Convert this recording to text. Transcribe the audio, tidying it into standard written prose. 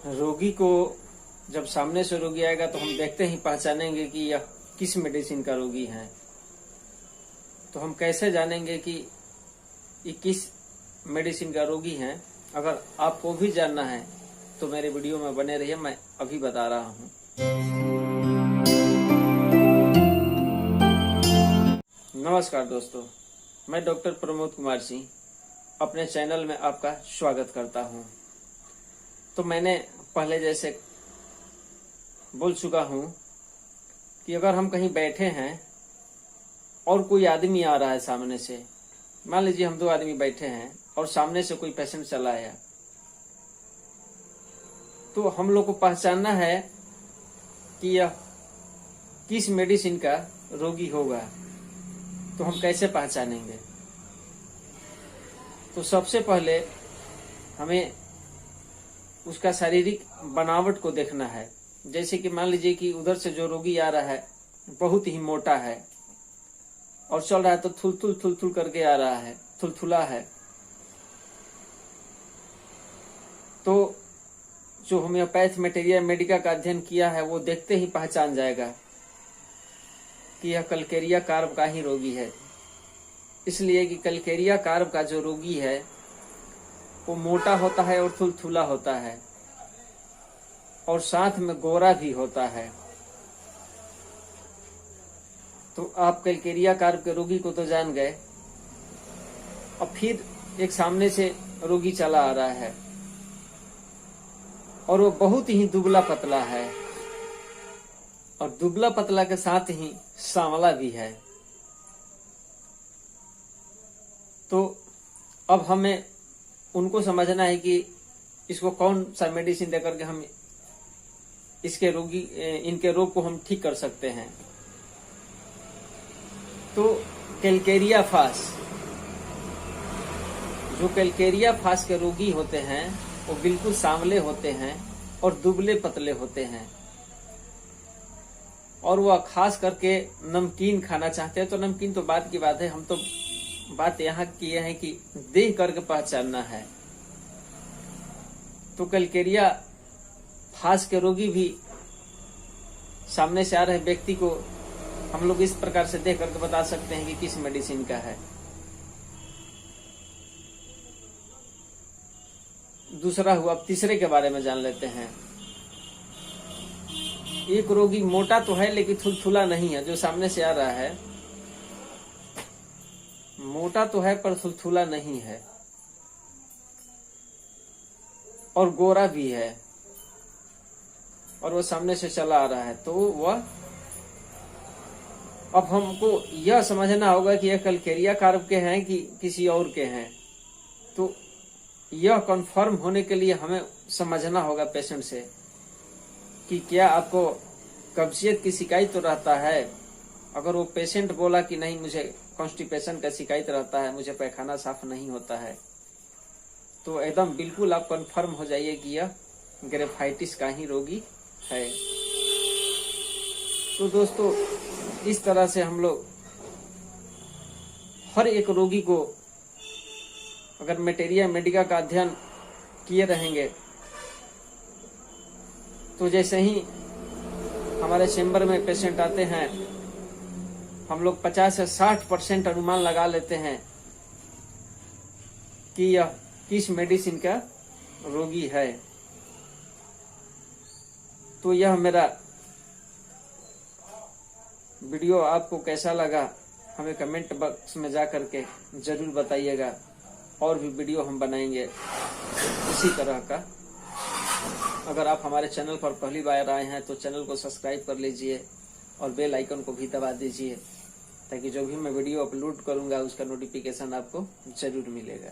रोगी को जब सामने से रोगी आएगा तो हम देखते ही पहचानेंगे कि यह किस मेडिसिन का रोगी है। तो हम कैसे जानेंगे कि ये किस मेडिसिन का रोगी है? अगर आपको भी जानना है तो मेरे वीडियो में बने रहिए, मैं अभी बता रहा हूँ। नमस्कार दोस्तों, मैं डॉक्टर प्रमोद कुमार सिंह अपने चैनल में आपका स्वागत करता हूँ। तो मैंने पहले जैसे बोल चुका हूँ कि अगर हम कहीं बैठे हैं और कोई आदमी आ रहा है सामने से, मान लीजिए हम दो आदमी बैठे हैं और सामने से कोई पेशेंट चला आया, तो हम लोग को पहचानना है कि यह किस मेडिसिन का रोगी होगा। तो हम कैसे पहचानेंगे? तो सबसे पहले हमें उसका शारीरिक बनावट को देखना है। जैसे कि मान लीजिए कि उधर से जो रोगी आ रहा है बहुत ही मोटा है और चल रहा है तो थुल करके आ रहा है, थुलथुला है, तो जो होम्योपैथ मटेरिया मेडिका का अध्ययन किया है वो देखते ही पहचान जाएगा कि यह कलकेरिया कार्ब का ही रोगी है। इसलिए कि कलकेरिया कार्ब का जो रोगी है वो मोटा होता है और थुलथुला होता है और साथ में गोरा भी होता है। तो आप कलकेरिया कार्ब के रोगी को तो जान गए। अब फिर एक सामने से रोगी चला आ रहा है और वो बहुत ही दुबला पतला है और दुबला पतला के साथ ही सांवला भी है। तो अब हमें उनको समझना है कि इसको कौन सा मेडिसिन देकर के हम इनके रोग को हम ठीक कर सकते हैं। तो कैलकेरिया फास, जो कैलकेरिया फास के रोगी होते हैं वो बिल्कुल सांवले होते हैं और दुबले पतले होते हैं और वह खास करके नमकीन खाना चाहते हैं। तो नमकीन तो बात की बात है, हम तो बात यहाँ की है कि देख करके पहचानना है। तो कलकेरिया फास के रोगी भी सामने से आ रहे व्यक्ति को हम लोग इस प्रकार से देख करके बता सकते हैं कि किस मेडिसिन का है। दूसरा हुआ, अब तीसरे के बारे में जान लेते हैं। एक रोगी मोटा तो है लेकिन थुलथुला नहीं है। जो सामने से आ रहा है मोटा तो है पर थुलथुला नहीं है और गोरा भी है और वो सामने से चला आ रहा है। तो वह, अब हमको यह समझना होगा कि यह कलकेरिया कार्ब के हैं कि किसी और के हैं। तो यह कंफर्म होने के लिए हमें समझना होगा पेशेंट से कि क्या आपको कब्जियत की शिकायत तो रहता है। अगर वो पेशेंट बोला कि नहीं, मुझे कॉन्स्टिपेशन का शिकायत रहता है, मुझे पैखाना साफ नहीं होता है, तो एकदम बिल्कुल आप कंफर्म हो जाइए कि यह ग्रेफाइटिस का ही रोगी है। तो दोस्तों, इस तरह से हम लोग हर एक रोगी को अगर मटेरिया मेडिका का अध्ययन किए रहेंगे तो जैसे ही हमारे चेंबर में पेशेंट आते हैं हम लोग 50 से 60% अनुमान लगा लेते हैं कि यह किस मेडिसिन का रोगी है। तो यह मेरा वीडियो आपको कैसा लगा हमें कमेंट बॉक्स में जा करके जरूर बताइएगा। और भी वीडियो हम बनाएंगे इसी तरह का। अगर आप हमारे चैनल पर पहली बार आए हैं तो चैनल को सब्सक्राइब कर लीजिए और बेल आइकन को भी दबा दीजिए ताकि जो भी मैं वीडियो अपलोड करूंगा उसका नोटिफिकेशन आपको जरूर मिलेगा।